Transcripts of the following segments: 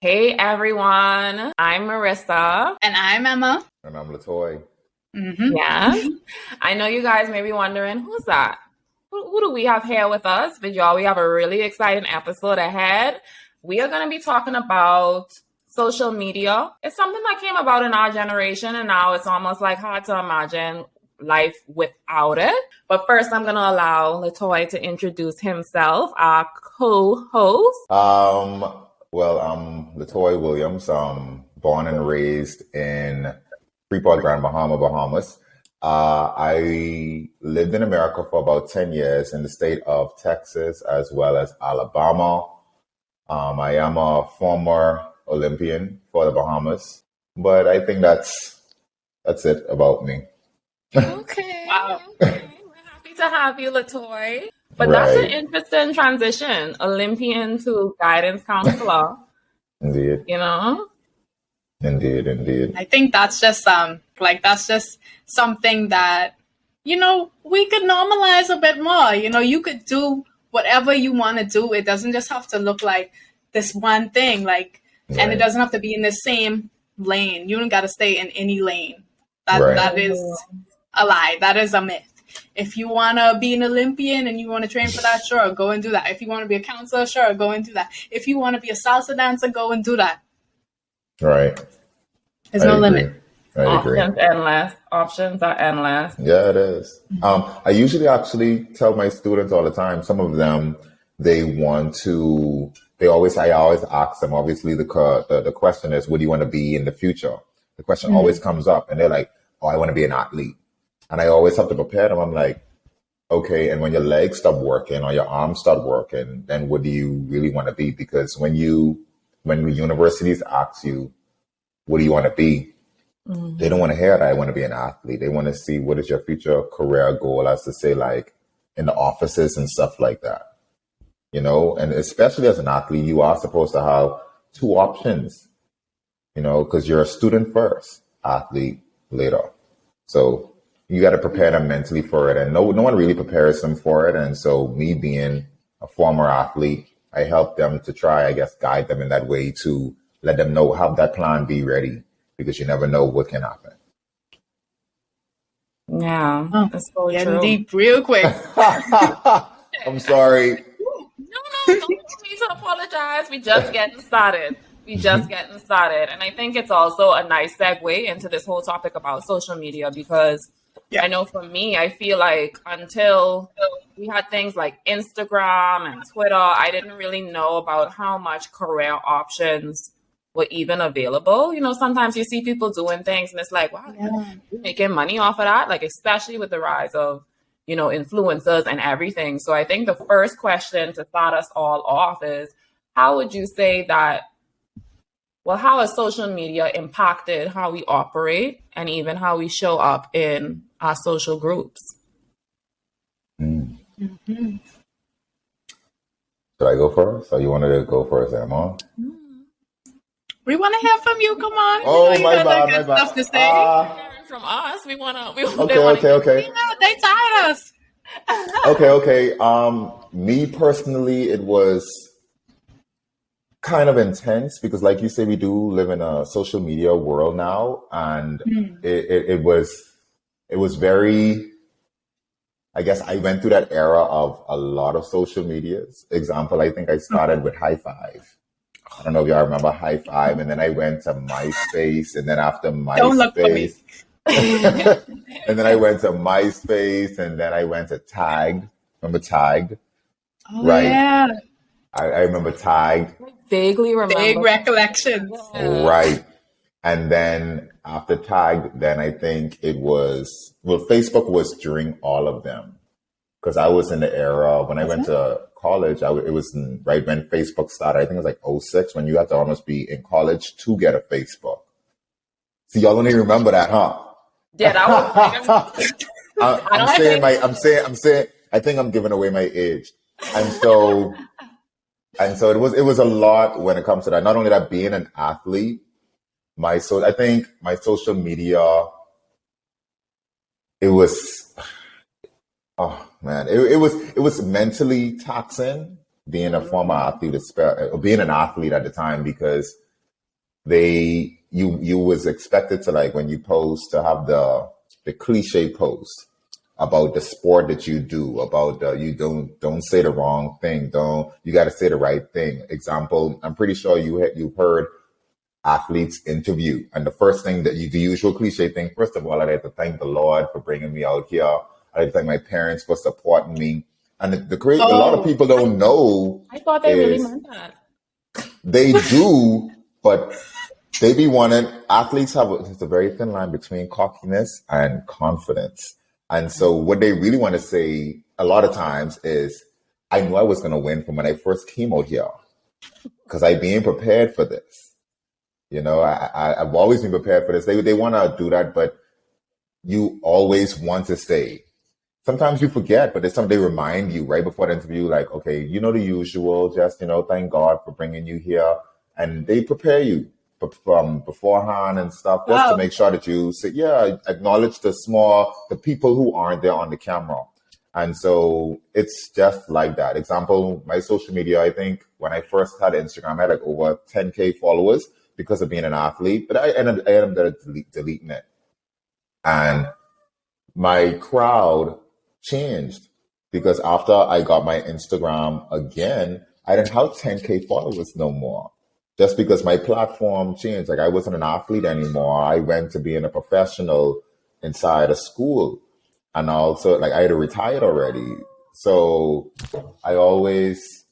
Hey everyone, I'm Marissa. And I'm Emma. And I'm Latoy. Yes. I know you guys may be wondering, who's that? Who do we have here with us? But y'all, we have a really exciting episode ahead. We are going to be talking about social media. It's something that came about in our generation, and now it's almost like hard to imagine life without it. But first, I'm going to allow Latoy to introduce himself, our co-host. Well, I'm Latoy Williams. I'm born and raised in Freeport, Grand Bahama, Bahamas. I lived in America for about 10 years in the state of Texas as well as Alabama. I am a former Olympian for the Bahamas, but I think that's it about me. Okay. Wow. Okay. We're happy to have you, Latoy. But that's an interesting transition, Olympian to guidance counselor. Indeed. You know? Indeed. I think that's just something that, we could normalize a bit more. You could do whatever you want to do. It doesn't just have to look like this one thing, and it doesn't have to be in the same lane. You don't got to stay in any lane. That is a lie. That is a myth. If you want to be an Olympian and you want to train for that, sure, go and do that. If you want to be a counselor, sure, go and do that. If you want to be a salsa dancer, go and do that. Right. There's no limit. I agree. Options are endless. Yeah, it is. I usually actually tell my students all the time, some of them, I always ask them, obviously the question is, what do you want to be in the future? The question always comes up and they're like, oh, I want to be an athlete. And I always have to prepare them. I'm like, okay, and when your legs stop working or your arms start working, then what do you really want to be? Because when the universities ask you, what do you want to be? They don't want to hear that I want to be an athlete. They want to see what is your future career goal, as to say, like in the offices and stuff like that. And especially as an athlete, you are supposed to have two options, because you're a student first, athlete later. So you got to prepare them mentally for it. And no one really prepares them for it. And so me being a former athlete, I help them to try, guide them in that way to let them know, have that plan B ready, because you never know what can happen. Yeah, that's so true. Deep real quick. I'm sorry. No, don't need to apologize. We just getting started. And I think it's also a nice segue into this whole topic about social media, because I know for me, I feel like until we had things like Instagram and Twitter, I didn't really know about how much career options were even available. Sometimes you see people doing things and it's like, wow, you're making money off of that, especially with the rise of, influencers and everything. So I think the first question to start us all off is, how would you say that, how has social media impacted how we operate and even how we show up in our social groups? Should I go first? Or you wanted to go first, Emma? We want to hear from you. Come on. Oh, my bad. Stuff to say. From us, we want to. Okay. They tired us. Okay. Me personally, it was kind of intense because, like you say, we do live in a social media world now, and it was very. I went through that era of a lot of social medias. Example, I think I started with High Five. I don't know if y'all remember High Five, and then I went to MySpace, and then after MySpace, don't look for me. and then I went to MySpace, and then I went to Tagged. Remember Tagged? Oh, right. Yeah. I remember Tagged. Vaguely remember. Big recollections. Yeah. Right. And then after Tagged, then I think it was, Facebook was during all of them. Because I was in the era, when I went to college, it was right when Facebook started. I think it was like 2006, when you had to almost be in college to get a Facebook. See, y'all don't even remember that, huh? Yeah, that was. I'm saying. I think I'm giving away my age, and so it was a lot when it comes to that. Not only that, being an athlete, I think my social media, it was, oh man, it was mentally taxing being a former athlete, or being an athlete at the time, because you was expected to, like, when you post, to have the cliche post about the sport that you do, about you don't say the wrong thing, you got to say the right thing. Example, I'm pretty sure you've heard athletes interview, and the first thing that the usual cliche thing, first of all, I'd like to thank the Lord for bringing me out here. I'd like to thank my parents for supporting me. And a lot of people don't know. I thought they really meant that. They do, but they be wanting, athletes have it's a very thin line between cockiness and confidence. And so what they really want to say a lot of times is, I knew I was going to win from when I first came out here because I being prepared for this. You know, I've always been prepared for this. They want to do that, but you always want to stay. Sometimes you forget, but it's something they remind you right before the interview, like, okay, you know the usual, just, thank God for bringing you here. And they prepare you from beforehand and stuff, just to make sure that you say, acknowledge the people who aren't there on the camera. And so it's just like that. Example, my social media, I think when I first had Instagram, I had like over 10K followers because of being an athlete, but I ended up deleting it. And my crowd changed because after I got my Instagram again, I didn't have 10K followers no more. Just because my platform changed. Like, I wasn't an athlete anymore. I went to being a professional inside a school. And also, like, I had retired already. So I always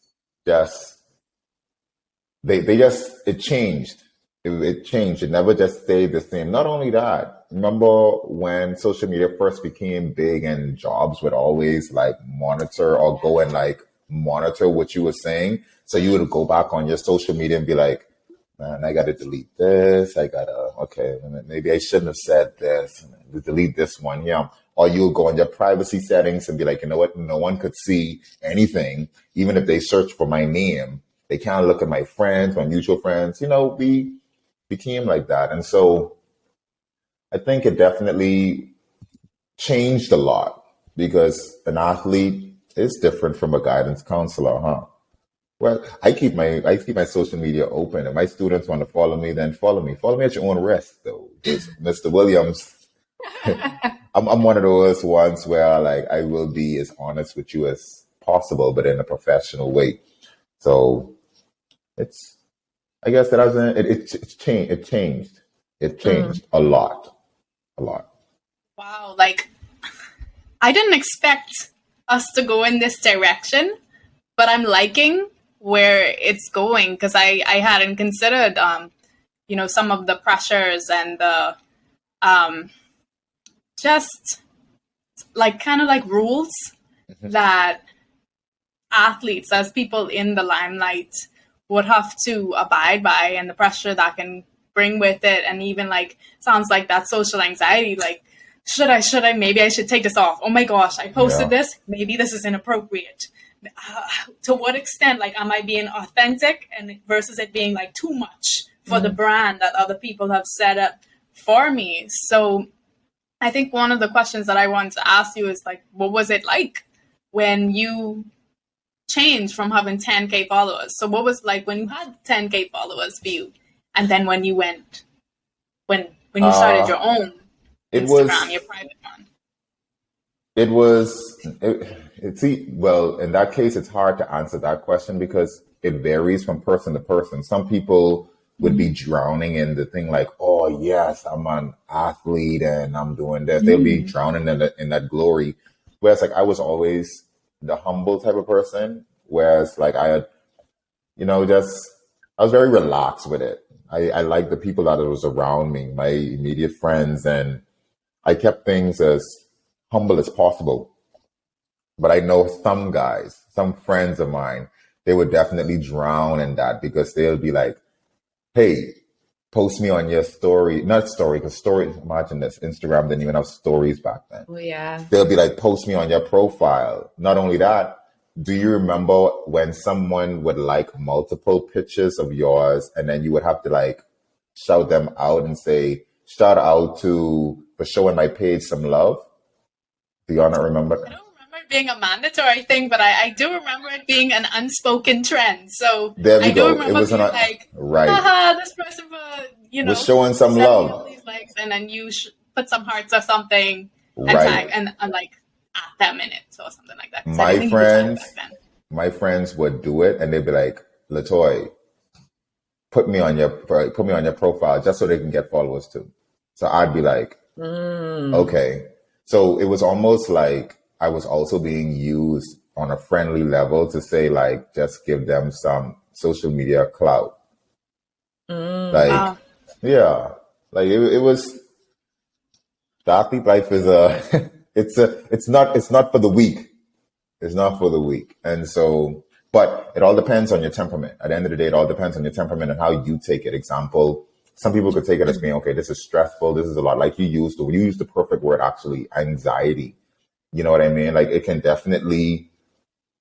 just, it changed. It changed. It never just stayed the same. Not only that, remember when social media first became big and jobs would always like monitor or go and like monitor what you were saying? So you would go back on your social media and be like, man, I got to delete this. Okay, maybe I shouldn't have said this. Delete this one. Yeah. Or you'll go on your privacy settings and be like, you know what? No one could see anything. Even if they search for my name, they can't look at my friends, my mutual friends. We became like that. And so I think it definitely changed a lot because an athlete is different from a guidance counselor, huh? Well, I keep my social media open. If my students want to follow me, then follow me. Follow me at your own risk, though. Because Mr. Williams, I'm one of those ones where like I will be as honest with you as possible, but in a professional way. So I guess it hasn't. It's changed. It changed a lot. Wow, like I didn't expect us to go in this direction, but I'm liking where it's going because I hadn't considered some of the pressures and the just like kind of like rules that athletes as people in the limelight would have to abide by, and the pressure that can bring with it. And even like sounds like that social anxiety, like should I maybe I should take this off. Oh my gosh, I posted this, maybe this is inappropriate. To what extent, like, am I being authentic and versus it being like too much for the brand that other people have set up for me? So I think one of the questions that I wanted to ask you is like, what was it like when you changed from having 10K followers? So what was like when you had 10K followers for you, and then when you when you started your own Instagram, your private one? Well, in that case, it's hard to answer that question because it varies from person to person. Some people would be drowning in the thing like, oh, yes, I'm an athlete and I'm doing this. They'll be drowning in that glory. Whereas like I was always the humble type of person. Whereas like I had, I was very relaxed with it. I liked the people that was around me, my immediate friends, and I kept things as humble as possible. But I know some guys, some friends of mine, they would definitely drown in that because they'll be like, hey, post me on your story. Not story, because story, imagine this, Instagram didn't even have stories back then. Oh, yeah. They'll be like, post me on your profile. Not only that, do you remember when someone would like multiple pictures of yours and then you would have to like shout them out and say, shout out for showing my page some love? Do y'all not remember? I don't remember it being a mandatory thing, but I do remember it being an unspoken trend. So There we I do go. It remember was being an like, right. haha, this person, Was showing some send me all love. these likes, and then you put some hearts or something and Right. tag, and like at that minute or something like that. 'Cause I My didn't think you could tag friends, back then. my friends would do it, and they'd be like, "Latoy, put me on your profile just so they can get followers too." So I'd be like, okay. So it was almost like I was also being used on a friendly level to say, like, just give them some social media clout. Like, yeah, like it was. The athlete life is it's not for the weak. It's not for the weak. And so, but it all depends on your temperament. At the end of the day, it all depends on your temperament and how you take it. Example, some people could take it as being, okay, this is stressful. This is a lot. Like you used the perfect word, actually, anxiety. You know what I mean? Like it can definitely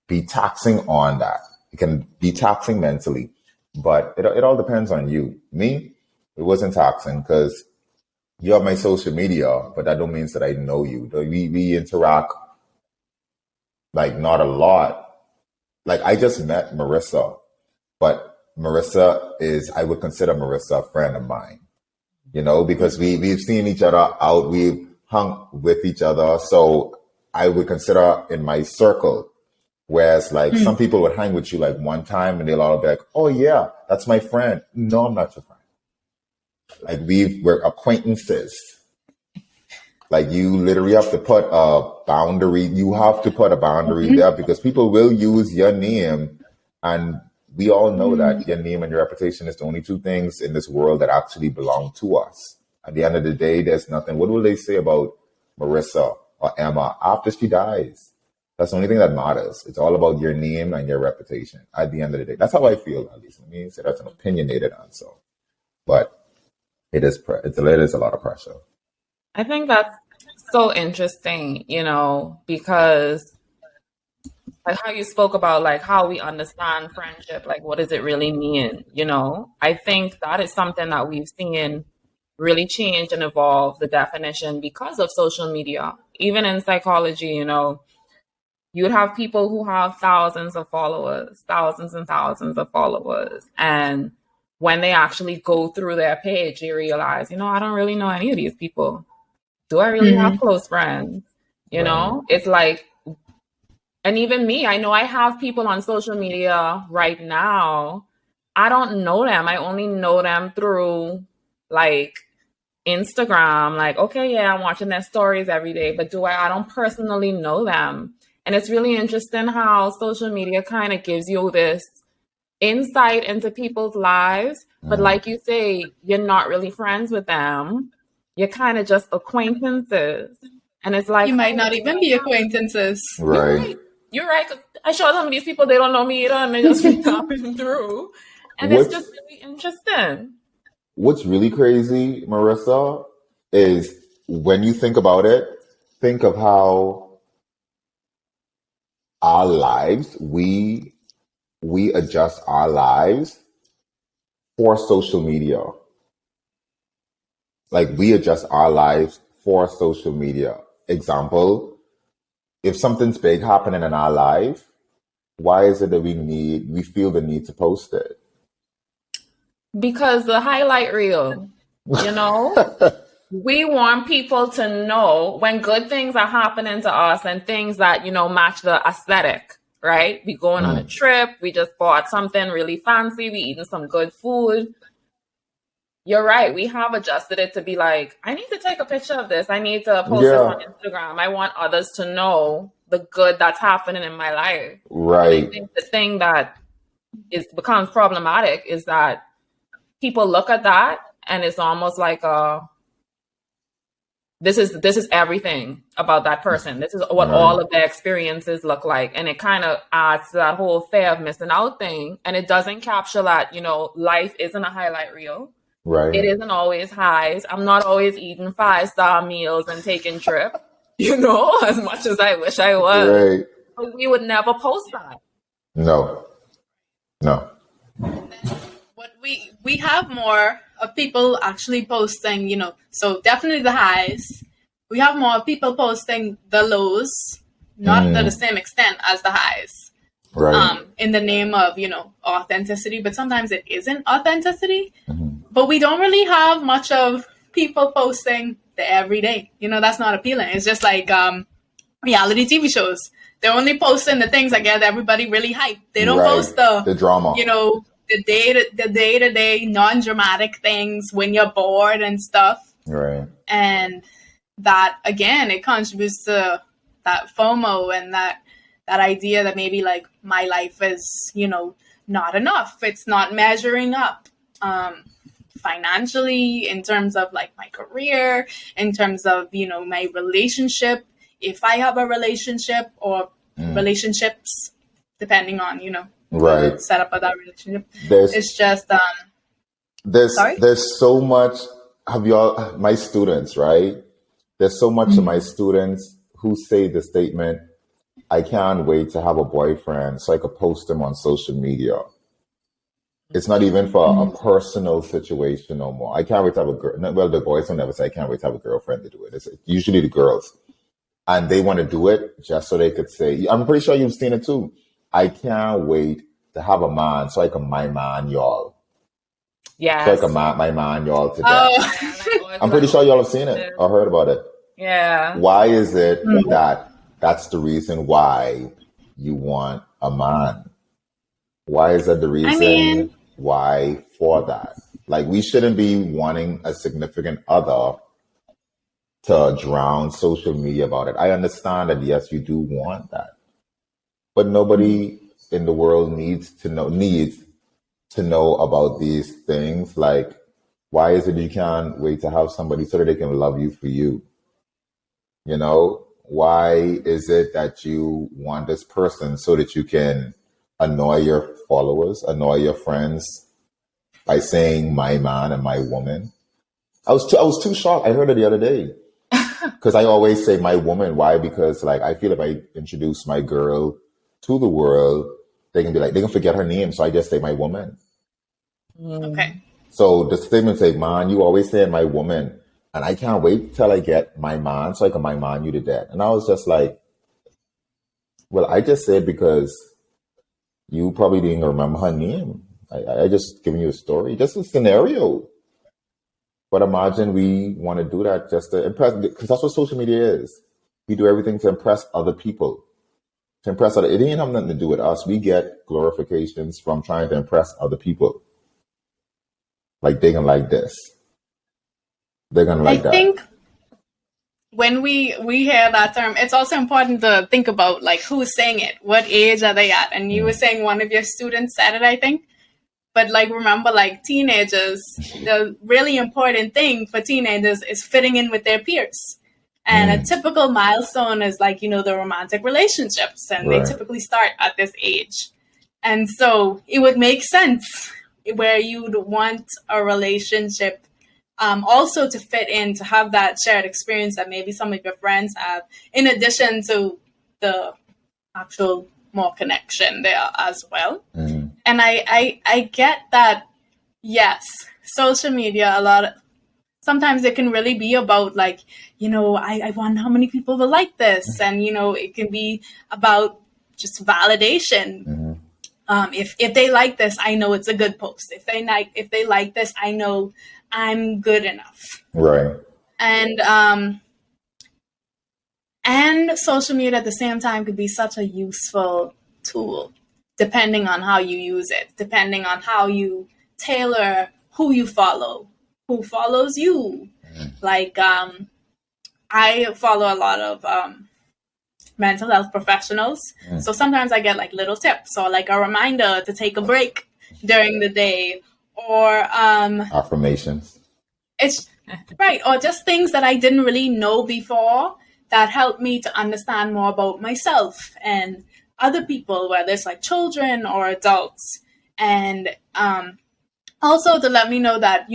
be taxing on that. It can be taxing mentally, but it all depends on you. Me, it wasn't taxing because you have my social media, but that don't mean that I know you. We interact like not a lot. Like I just met Marissa, but I would consider Marissa a friend of mine, because we've seen each other out, we've hung with each other. So I would consider in my circle, whereas like some people would hang with you like one time and they'll all be like, oh yeah, that's my friend. No, I'm not your friend. Like we're acquaintances. Like you literally have to put a boundary. You have to put a boundary there because people will use your name. And we all know that your name and your reputation is the only two things in this world that actually belong to us. At the end of the day, there's nothing. What will they say about Marissa or Emma after she dies? That's the only thing that matters. It's all about your name and your reputation at the end of the day. That's how I feel, at least. Let me say that's an opinionated answer. But it is a lot of pressure. I think that's so interesting, because like how you spoke about like how we understand friendship, like what does it really mean, I think that is something that we've seen really change and evolve the definition because of social media. Even in psychology, you'd have people who have thousands of followers, thousands and thousands of followers. And when they actually go through their page, you realize, I don't really know any of these people. Do I really have close friends? It's like, and even me, I know I have people on social media right now. I don't know them. I only know them through like Instagram. Like, okay, yeah, I'm watching their stories every day, but I don't personally know them. And it's really interesting how social media kind of gives you this insight into people's lives. But like you say, you're not really friends with them. You're kind of just acquaintances. And it's like, you might not even be acquaintances. Right. You're right. 'Cause I show some of these people, they don't know me either, and they just be tapping through. And it's just really interesting. What's really crazy, Marissa, is when you think about it, think of how our lives, we adjust our lives for social media. Like we adjust our lives for social media. Example, if something's big happening in our life, why is it that we feel the need to post it? Because the highlight reel, we want people to know when good things are happening to us and things that, match the aesthetic, right? We going on a trip. We just bought something really fancy. We eating some good food. You're right. We have adjusted it to be like, I need to take a picture of this. I need to post this on Instagram. I want others to know the good that's happening in my life. Right. And I think the thing that becomes problematic is that people look at that and it's almost like this is everything about that person. This is what all of their experiences look like. And it kind of adds to that whole fear of missing out thing. And it doesn't capture that, life isn't a highlight reel. Right. It isn't always highs. I'm not always eating 5-star meals and taking trips, as much as I wish I was. Right. But we would never post that. No. What we have more of people actually posting, so definitely the highs. We have more people posting the lows not to the same extent as the highs. Right. In the name of, authenticity, but sometimes it isn't authenticity. But we don't really have much of people posting the everyday. That's not appealing. It's just like reality TV shows. They're only posting the things that get everybody really hyped. They don't post the drama. The day-to-day non-dramatic things when you're bored and stuff. Right. And that, again, it contributes to that FOMO and that idea that maybe like my life is, not enough. It's not measuring up financially, in terms of like my career, in terms of, my relationship. If I have a relationship or relationships, depending on, right, setup of that relationship. It's just there's so much. Have y'all, my students, right? There's so much of my students who say the statement, I can't wait to have a boyfriend so I could post him on social media. It's not even for a personal situation no more. I can't wait to have a girl. Well, the boys will never say I can't wait to have a girlfriend to do it. It's usually the girls. And they want to do it just so they could say, I'm pretty sure you've seen it too. I can't wait to have a man so I can my man y'all. Yeah. So I can my man y'all to death. Oh. I'm pretty sure y'all have seen it or heard about it. Yeah. Why is it that that's the reason why you want a man? Why is that the reason why for that? Like, we shouldn't be wanting a significant other to drown social media about it. I understand that, yes, you do want that. But nobody in the world needs to know about these things. Like, why is it you can't wait to have somebody so that they can love you for you? Why is it that you want this person so that you can annoy your followers, annoy your friends by saying my man and my woman? I was too shocked. I heard it the other day. Because I always say my woman. Why? Because like I feel if I introduce my girl to the world, they can forget her name. So I just say my woman. Okay. So the statement say, man, you always saying my woman. And I can't wait till I get my man so I can my man you to death. And I was just like, well, I just said because you probably didn't remember her name. I just giving you a story, just a scenario. But imagine we want to do that just to impress, because that's what social media is. We do everything to impress other people, to impress other. It ain't have nothing to do with us. We get glorifications from trying to impress other people. Like they gonna like this. They're gonna like that. I think when we hear that term, it's also important to think about like who's saying it, what age are they at? And you were saying one of your students said it, I think. But like, remember, like teenagers, the really important thing for teenagers is fitting in with their peers. And a typical milestone is like, the romantic relationships. And they typically start at this age. And so it would make sense where you'd want a relationship also to fit in, to have that shared experience that maybe some of your friends have, in addition to the actual more connection there as well. And I get that, yes, social media, sometimes it can really be about like, I wonder how many people will like this. And, it can be about just validation. If they like this, I know it's a good post. If they like this, I know I'm good enough. Right. And social media at the same time could be such a useful tool, depending on how you use it, depending on how you tailor who you follow, who follows you. Like, I follow a lot of mental health professionals. So sometimes I get like little tips or like a reminder to take a break during the day, or affirmations. It's right. Or just things that I didn't really know before that helped me to understand more about myself and other people, whether it's like children or adults. And also to let me know that,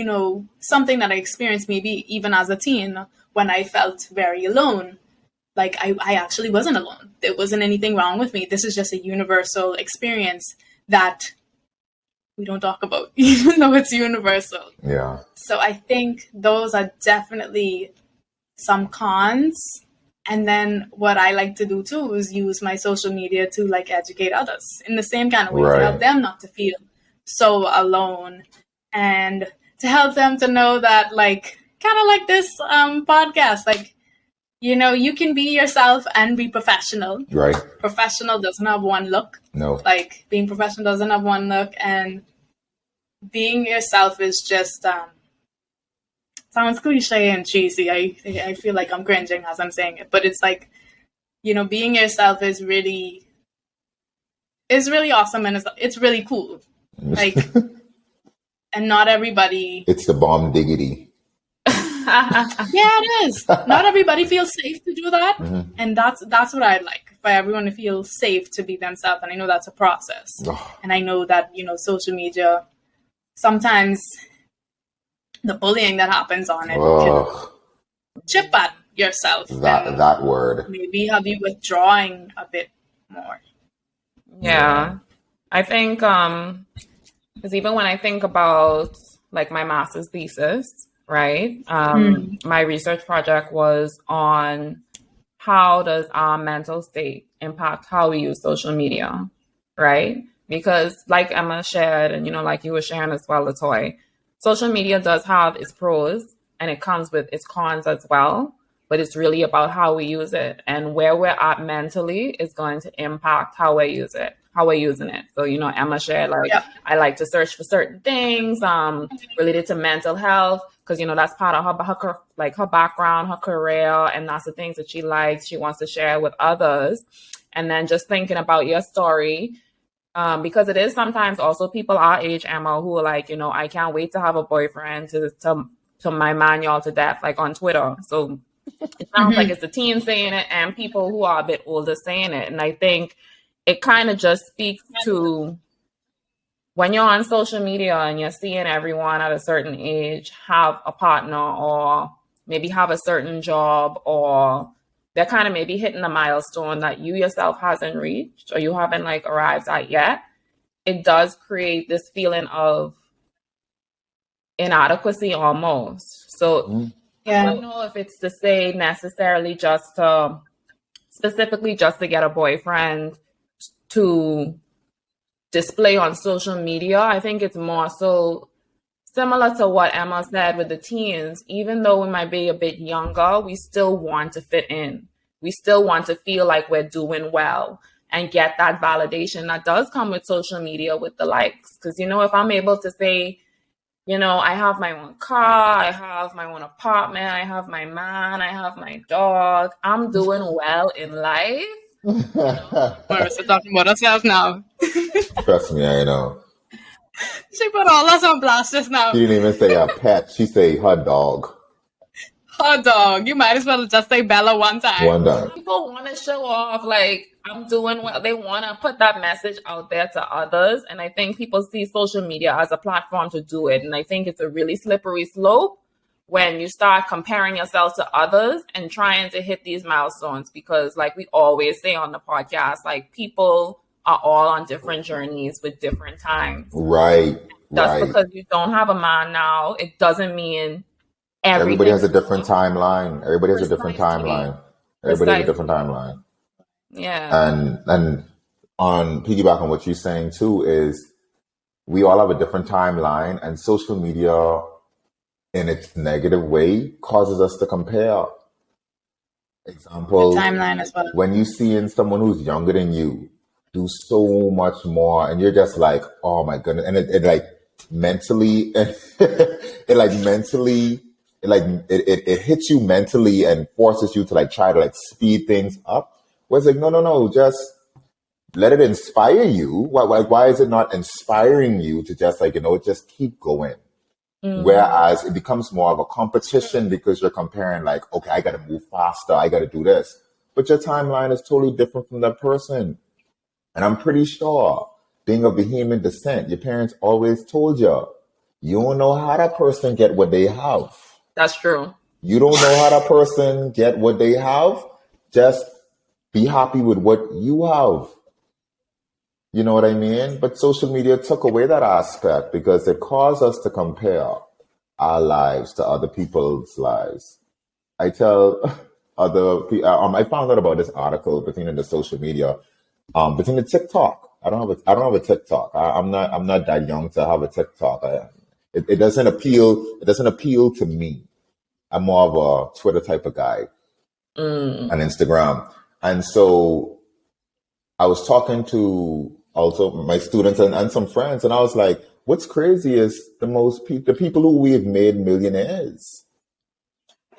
something that I experienced maybe even as a teen when I felt very alone. Like I actually wasn't alone. There wasn't anything wrong with me. This is just a universal experience that we don't talk about, even though it's universal. Yeah. So I think those are definitely some cons And then what I like to do too is use my social media to like educate others in the same kind of way, to help them not to feel so alone, and to help them to know that, like, kind of like this podcast, like, you know, you can be yourself and be professional. Right. Professional doesn't have one look. No. Like, being professional doesn't have one look, and being yourself is just sounds cliche and cheesy. I feel like I'm cringing as I'm saying it, but it's like, you know, being yourself is really awesome, and it's really cool. Like, and not everybody. It's the bomb diggity. Yeah, it is. Not everybody feels safe to do that, and that's what I'd like, for everyone to feel safe to be themselves. And I know that's a process, and I know that, you know, social media sometimes, the bullying that happens on it can chip at yourself. That word. Maybe have you withdrawing a bit more. Yeah. I think, because even when I think about like my master's thesis, right? My research project was on how does our mental state impact how we use social media, right? Because like Emma shared, and, you know, like you were sharing as well, Latoy, social media does have its pros and it comes with its cons as well, but it's really about how we use it, and where we're at mentally is going to impact how we use it, how we're using it. So, you know, Emma shared, like, I like to search for certain things related to mental health, because, you know, that's part of her background, her career, and that's the things that she likes, she wants to share with others. And then just thinking about your story, because it is sometimes also people our age, Emma, who are like, you know, I can't wait to have a boyfriend to my man y'all to death, like on Twitter. So it sounds like it's the teens saying it and people who are a bit older saying it. And I think it kind of just speaks to when you're on social media and you're seeing everyone at a certain age have a partner, or maybe have a certain job, or they're kind of maybe hitting a milestone that you yourself hasn't reached, or you haven't like arrived at yet. It does create this feeling of inadequacy almost. So I don't know if it's to say necessarily specifically just to get a boyfriend to display on social media. I think it's more so similar to what Emma said with the teens. Even though we might be a bit younger, we still want to fit in. We still want to feel like we're doing well and get that validation that does come with social media, with the likes. Because, you know, if I'm able to say, you know, I have my own car, I have my own apartment, I have my man, I have my dog, I'm doing well in life. Marissa talking about herself now. Trust me, I know. She put all us on blast just now. She didn't even say a pet. She say her dog. Her dog. You might as well just say Bella one time. One time. People want to show off, like, I'm doing well. They want to put that message out there to others. And I think people see social media as a platform to do it. And I think it's a really slippery slope when you start comparing yourself to others and trying to hit these milestones. Because like we always say on the podcast, like, people are all on different journeys with different times. Right. Just because you don't have a man now, it doesn't mean everybody has a different timeline. Everybody has a different timeline. Everybody has a different timeline. Yeah. And on piggyback on what you're saying too, is we all have a different timeline, and social media in its negative way causes us to compare. Example, the timeline as well. When you see in someone who's younger than you do so much more, and you're just like, oh my goodness, and it like mentally, it hits you mentally and forces you to like try to like speed things up. Where it's like, no, just let it inspire you. Why is it not inspiring you to just like, just keep going? Whereas it becomes more of a competition because you're comparing like, okay, I got to move faster. I got to do this. But your timeline is totally different from that person. And I'm pretty sure, being of Bahamian descent, your parents always told you don't know how that person get what they have. That's true. You don't know how that person get what they have. Just be happy with what you have. You know what I mean? But social media took away that aspect because it caused us to compare our lives to other people's lives. I tell I found out about this article between the social media, between the TikTok. I don't have a TikTok. I'm not that young to have a TikTok. It doesn't appeal. It doesn't appeal to me. I'm more of a Twitter type of guy and Instagram. And so I was talking to also my students and some friends, and I was like, what's crazy is the people who we have made millionaires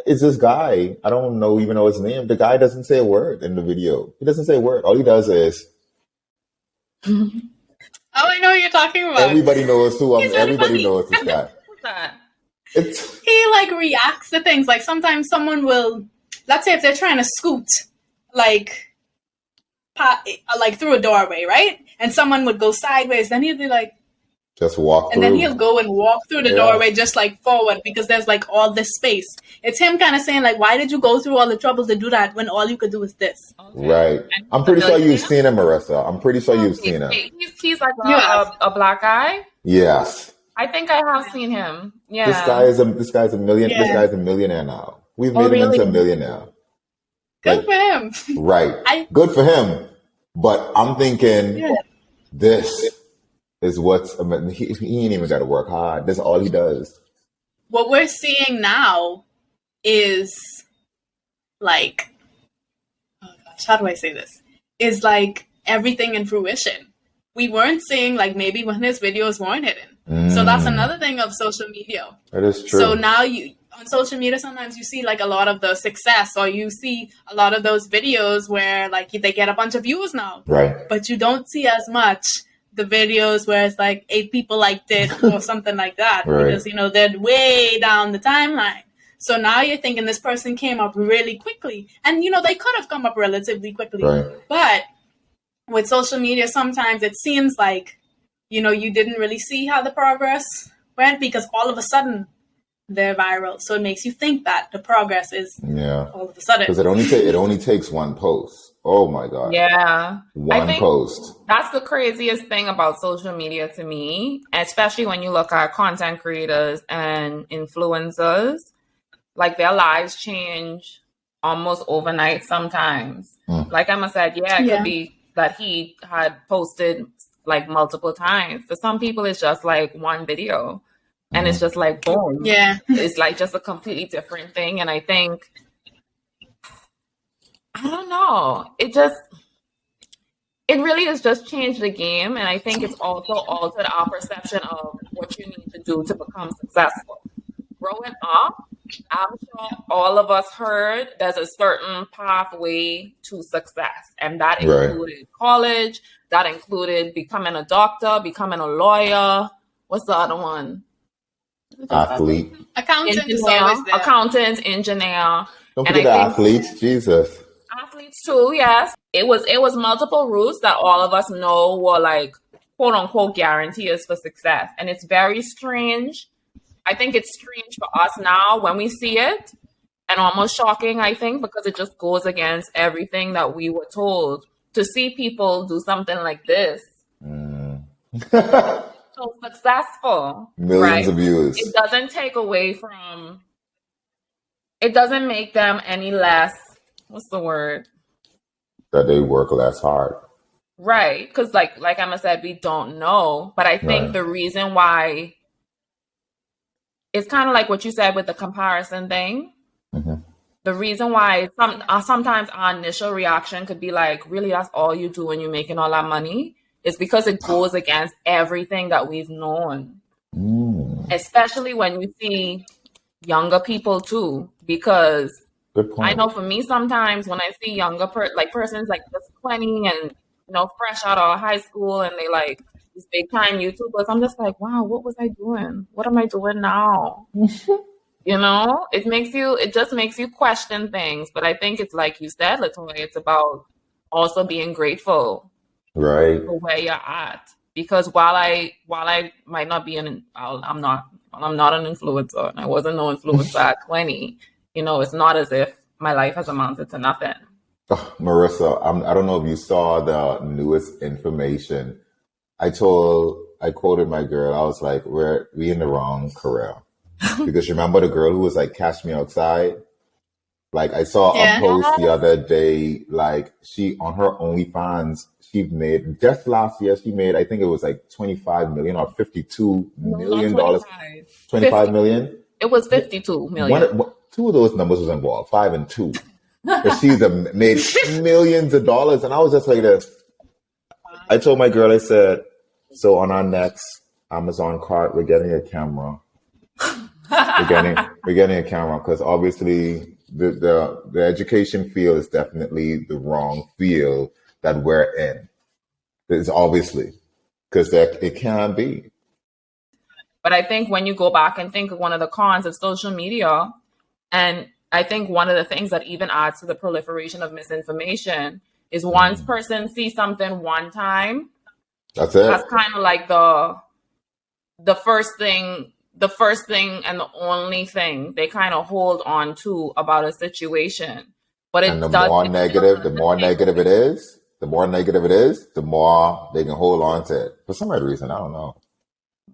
is this guy. I don't even know his name. The guy doesn't say a word in the video. He doesn't say a word. All he does is Oh, I know what you're talking about. everybody knows who I'm. He's really Everybody funny. knows this guy. What's that? It's He like reacts to things. Like sometimes someone will, let's say if they're trying to scoot, like through a doorway, right? And someone would go sideways, then he'd be like, just walk and through. then he'll go and walk through the Yeah. doorway just like forward because there's like all this space. It's him kind of saying like, why did you go through all the trouble to do that when all you could do is this? Okay. Right. And I'm pretty sure millionaire? you've seen him, Marissa. I'm pretty sure you've seen him. He's like Yes. a black guy. Yes. I think I have seen him. Yeah. This guy's a million. Yeah. This guy's a millionaire now. We've Oh, made him into a really? millionaire. Good for him. Right. Good for him. But I'm thinking Yeah. this is he ain't even got to work hard. That's all he does. What we're seeing now is like, oh gosh, how do I say this? Is like everything in fruition. We weren't seeing like maybe when his videos weren't hidden. So that's another thing of social media. That is true. So now on social media, sometimes you see like a lot of the success, or you see a lot of those videos where like they get a bunch of views now, Right. but you don't see as much the videos where it's like 8 people liked it or something like that, Right. because they're way down the timeline. So now you're thinking this person came up really quickly, and they could have come up relatively quickly, Right. but with social media, sometimes it seems like you didn't really see how the progress went because all of a sudden they're viral. So it makes you think that the progress is Yeah. all of a sudden. Because it only takes one post. Oh my God. Yeah. I One think post. that's the craziest thing about social media to me, especially when you look at content creators and influencers. Like their lives change almost overnight sometimes. Like Emma said, it could be that he had posted like multiple times. For some people, it's just like one video. And it's just like, boom. Yeah. It's like just a completely different thing. And I think, I don't know. It really has just changed the game. And I think it's also altered our perception of what you need to do to become successful. Growing up, I'm sure all of us heard there's a certain pathway to success. And that Right. included college. That included becoming a doctor, becoming a lawyer. What's the other one? Athlete. Accountant is always there. Accountant, engineer. Don't And forget I the think- athletes. Jesus. Athletes too, yes. It was multiple routes that all of us know were like quote unquote guarantees for success. And it's very strange. I think it's strange for us now when we see it, and almost shocking, I think, because it just goes against everything that we were told. To see people do something like this, so successful, Millions right? of views. It doesn't take away from, it doesn't make them any less, what's the word? That they work less hard. Right. Because like Emma said, we don't know. But I think Right. the reason why, it's kind of like what you said with the comparison thing. Mhm. The reason why sometimes our initial reaction could be like, really, that's all you do when you're making all that money? Is because it goes against everything that we've known. Especially when you see younger people too. Because Good point. I know for me, sometimes when I see younger persons like just 20 and fresh out of high school, and they like these big time YouTubers, I'm just like, wow, what was I doing? What am I doing now? It just makes you question things. But I think it's like you said, Latoya, it's about also being grateful Right. for where you're at. Because while I might not be I'm not an influencer, and I wasn't no influencer at 20. It's not as if my life has amounted to nothing. Marissa, I don't know if you saw the newest information. I quoted my girl. I was like, we in the wrong career. Because remember the girl who was like, catch me outside? Like I saw a Yeah. post the other day, like she on her OnlyFans, she made just last year, she made, I think it was like 25 million or 52 No, not million dollars. 25. 25 50. million? It was 52 One, million. two of those numbers was involved, 5 and 2. But she's made millions of dollars. And I was just like this. I told my girl, I said, so on our next Amazon cart, we're getting a camera. we're getting a camera because obviously the education field is definitely the wrong field that we're in. It's obviously because it can be. But I think when you go back and think of one of the cons of social media, and I think one of the things that even adds to the proliferation of misinformation is once person sees something one time, That's it. that's kind of like the first thing and the only thing they kind of hold on to about a situation. But And the more negative it is, the more they can hold on to it. For some odd reason, I don't know.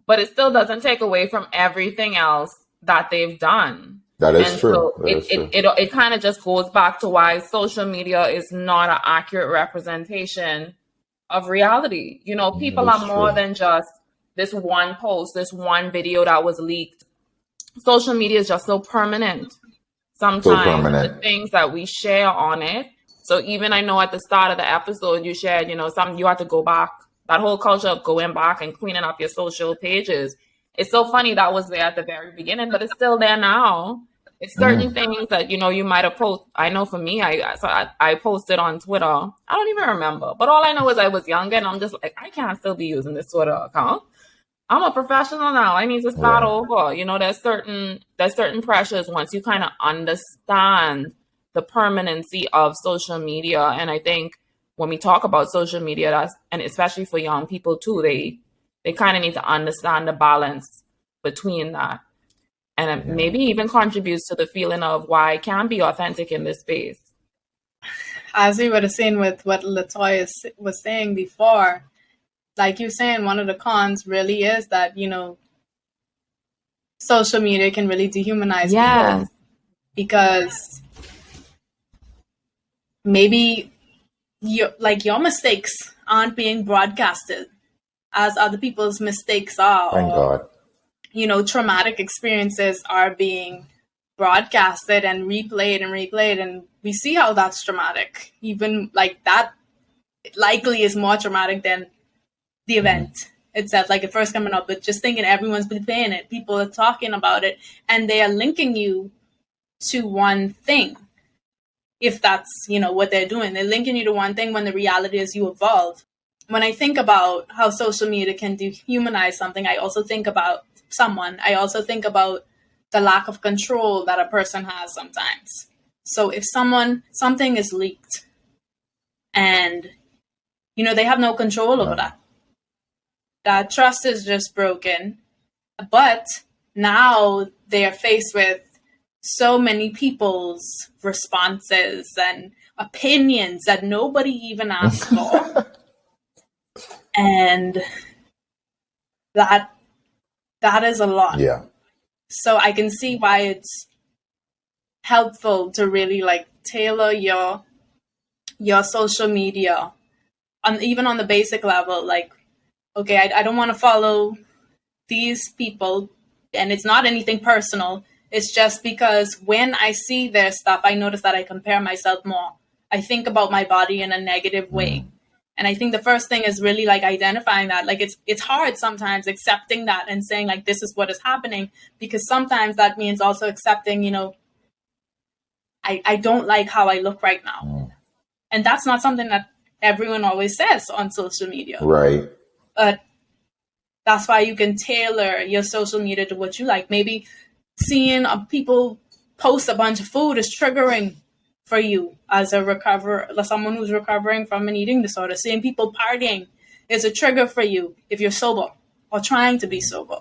But it still doesn't take away from everything else that they've done. That is And true. so That is true. it kind of just goes back to why social media is not an accurate representation of reality. You know, people That's are more true. than just this one post, this one video that was leaked. Social media is just so permanent. Sometimes the permanent. things that we share on it. So even I know at the start of the episode you shared, you know, you have to go back. That whole culture of going back and cleaning up your social pages. It's so funny that was there at the very beginning, but it's still there now. It's certain things that, you know, you might have posted. I know for me, I posted on Twitter. I don't even remember. But all I know is I was younger and I'm just like, I can't still be using this Twitter account. I'm a professional now. I need to start Right. over. You know, there's certain pressures once you kind of understand the permanency of social media. And I think when we talk about social media, and especially for young people too, they kind of need to understand the balance between that. And it maybe even contributes to the feeling of why I can be authentic in this space. As we were saying with what Latoya was saying before, like you're saying, one of the cons really is that, you know, social media can really dehumanize people because maybe your mistakes aren't being broadcasted as other people's mistakes are. Thank God. You know, traumatic experiences are being broadcasted and replayed, and we see how that's traumatic. Even like that likely is more traumatic than the event itself, like it first coming up, but just thinking everyone's been playing it, people are talking about it, and they are linking you to one thing. If that's, you know, what they're doing, they're linking you to one thing when the reality is you evolve. When I think about how social media can dehumanize something, I also think about the lack of control that a person has sometimes. So if something is leaked and, you know, they have no control over that trust is just broken. But now they are faced with so many people's responses and opinions that nobody even asked for. And that is a lot. Yeah. So I can see why it's helpful to really like tailor your social media even on the basic level. Like, okay, I don't want to follow these people, and it's not anything personal. It's just because when I see their stuff, I notice that I compare myself more. I think about my body in a negative way. And I think the first thing is really like identifying that. Like it's hard sometimes accepting that and saying like, this is what is happening, because sometimes that means also accepting, you know, I don't like how I look right now. And that's not something that everyone always says on social media. Right. But that's why you can tailor your social media to what you like. Maybe seeing people post a bunch of food is triggering for you as someone who's recovering from an eating disorder. Seeing people partying is a trigger for you if you're sober or trying to be sober.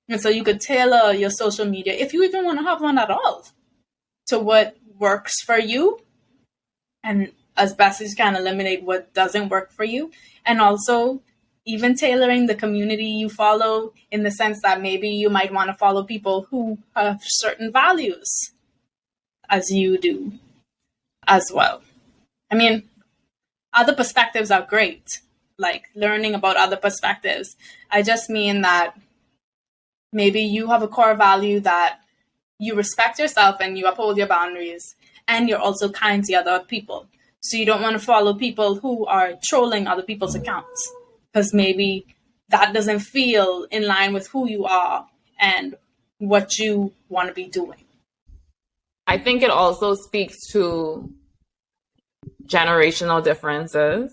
And so you could tailor your social media, if you even want to have one at all, to what works for you, and as best as you can eliminate what doesn't work for you. And also even tailoring the community you follow, in the sense that maybe you might want to follow people who have certain values as you do as well. I mean, other perspectives are great, like learning about other perspectives. I just mean that maybe you have a core value that you respect yourself and you uphold your boundaries, and you're also kind to other people. So you don't want to follow people who are trolling other people's accounts, because maybe that doesn't feel in line with who you are and what you want to be doing. I think it also speaks to generational differences.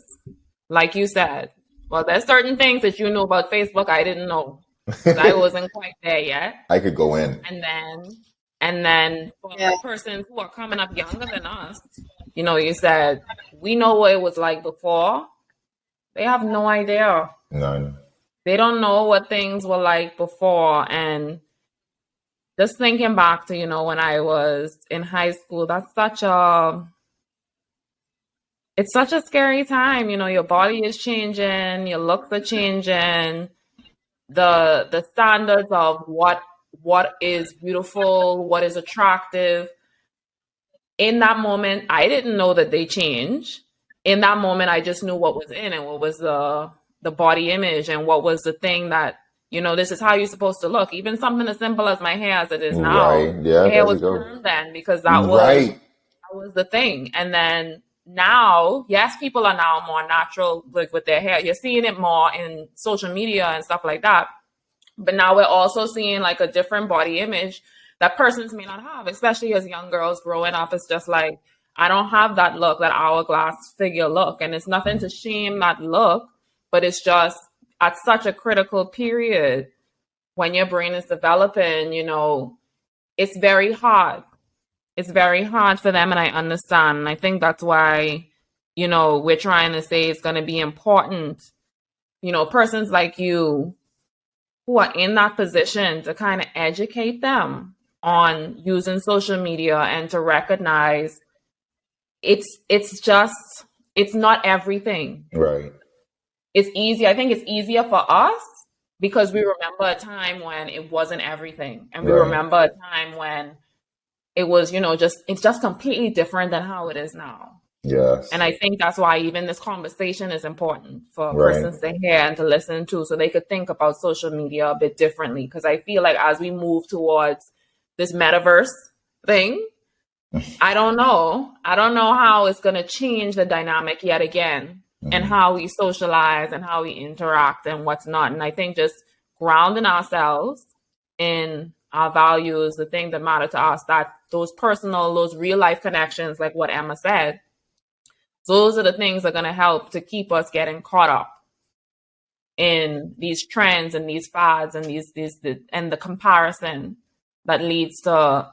Like you said, well, there's certain things that you know about Facebook I didn't know. I wasn't quite there yet. I could go in. And then for persons who are coming up younger than us, you know, you said, we know what it was like before. They have no idea. None. They don't know what things were like before. And just thinking back to, you know, when I was in high school, it's such a scary time. You know, your body is changing, your looks are changing, the standards of what is beautiful, what is attractive. In that moment, I didn't know that they change. In that moment, I just knew what was in and what was the body image and what was the thing that, you know, this is how you're supposed to look. Even something as simple as my hair as it is now. Right. Yeah, my hair was permed then because that was the thing. And then now, yes, people are now more natural with their hair. You're seeing it more in social media and stuff like that. But now we're also seeing like a different body image that persons may not have, especially as young girls growing up. It's just like, I don't have that look, that hourglass figure look. And it's nothing to shame that look, but it's just at such a critical period when your brain is developing, you know, it's very hard. It's very hard for them, and I understand. And I think that's why, you know, we're trying to say it's going to be important, you know, persons like you who are in that position to kind of educate them on using social media and to recognize it's not everything. Right. It's easy. I think it's easier for us because we remember a time when it wasn't everything. And we remember a time when it was, you know, it's just completely different than how it is now. Yes. And I think that's why even this conversation is important for persons to hear and to listen to, so they could think about social media a bit differently. Because I feel like as we move towards this metaverse thing, I don't know how it's going to change the dynamic yet again, and how we socialize and how we interact and what's not. And I think just grounding ourselves in our values, the things that matter to us, that those personal, those real life connections, like what Emma said, those are the things that are going to help to keep us getting caught up in these trends and these fads and and the comparison that leads to,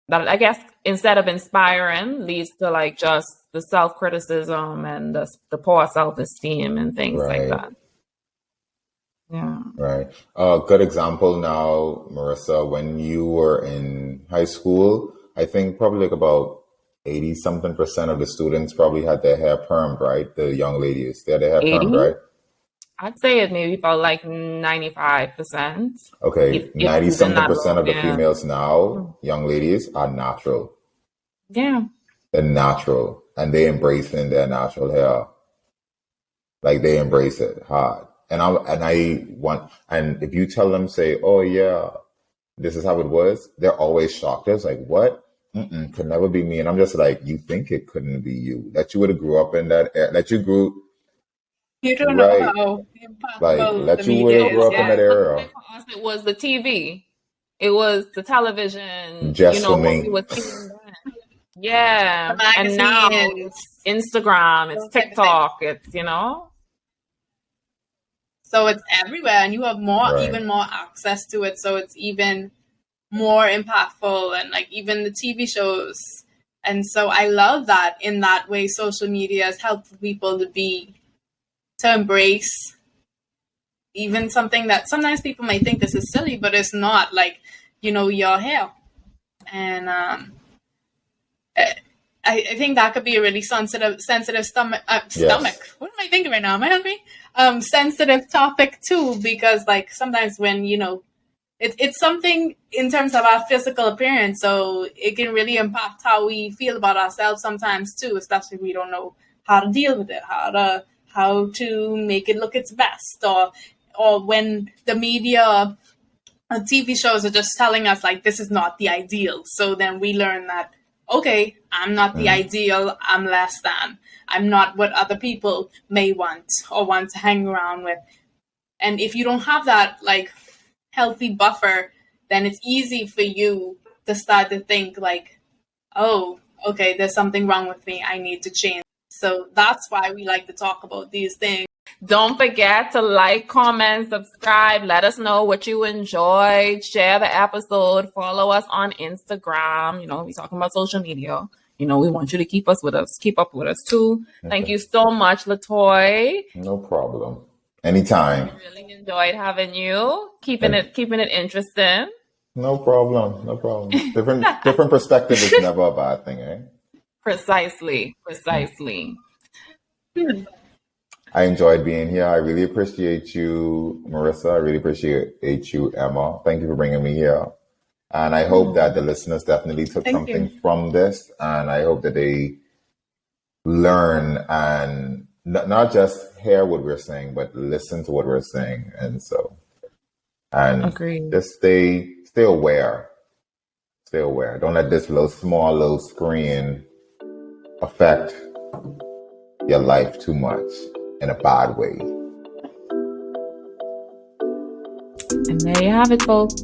that I guess instead of inspiring leads to like just the self-criticism and the poor self-esteem and things like that. Yeah. Right. Good example now, Marissa, when you were in high school, I think probably like about 80-something% of the students probably had their hair permed, right? The young ladies, they had their hair 80? permed, right? I'd say it maybe about like 95%. Okay, 90-something% of the females now, young ladies, are natural. Yeah. They're natural, and they embracing their natural hair. Like they embrace it hard. And if you tell them, say, oh yeah, this is how it was, they're always shocked. They're like, what? Could never be me. And I'm just like, you think it couldn't be you? That you would have grew up in that era, that you grew. You don't know how like that you would have grew up in that era. For us, it was the TV. It was the television. Just for me. What we were seeing then. Yeah. And now it's Instagram, it's TikTok, it's, you know. So it's everywhere, and you have even more access to it. So it's even more impactful, and like even the TV shows. And so I love that in that way, social media has helped people to embrace even something that sometimes people may think this is silly, but it's not, like, you know, your hair. And I think that could be a really sensitive stomach. What am I thinking right now? Am I hungry? Sensitive topic too, because like sometimes when, you know, it's something in terms of our physical appearance. So it can really impact how we feel about ourselves sometimes too, especially if we don't know how to deal with it, how to make it look its best, or when the media TV shows are just telling us like this is not the ideal. So then we learn that, okay, I'm not the ideal, I'm less than. I'm not what other people may want or want to hang around with. And if you don't have that like healthy buffer, then it's easy for you to start to think like, oh, okay, there's something wrong with me, I need to change. So that's why we like to talk about these things. Don't forget to like, comment, subscribe. Let us know what you enjoyed. Share the episode. Follow us on Instagram. We're talking about social media. We want you to keep up with us too. Okay. Thank you so much, LaToy. No problem. Anytime. I really enjoyed having you. Keeping it interesting. No problem. Different perspective is never a bad thing, eh? Precisely. I enjoyed being here. I really appreciate you, Marissa. I really appreciate you, Emma. Thank you for bringing me here. And I hope that the listeners definitely took something from this. And I hope that they learn and not just hear what we're saying, but listen to what we're saying. And Agreed. Just stay aware. Stay aware. Don't let this small screen affect your life too much in a bad way. And there you have it, folks.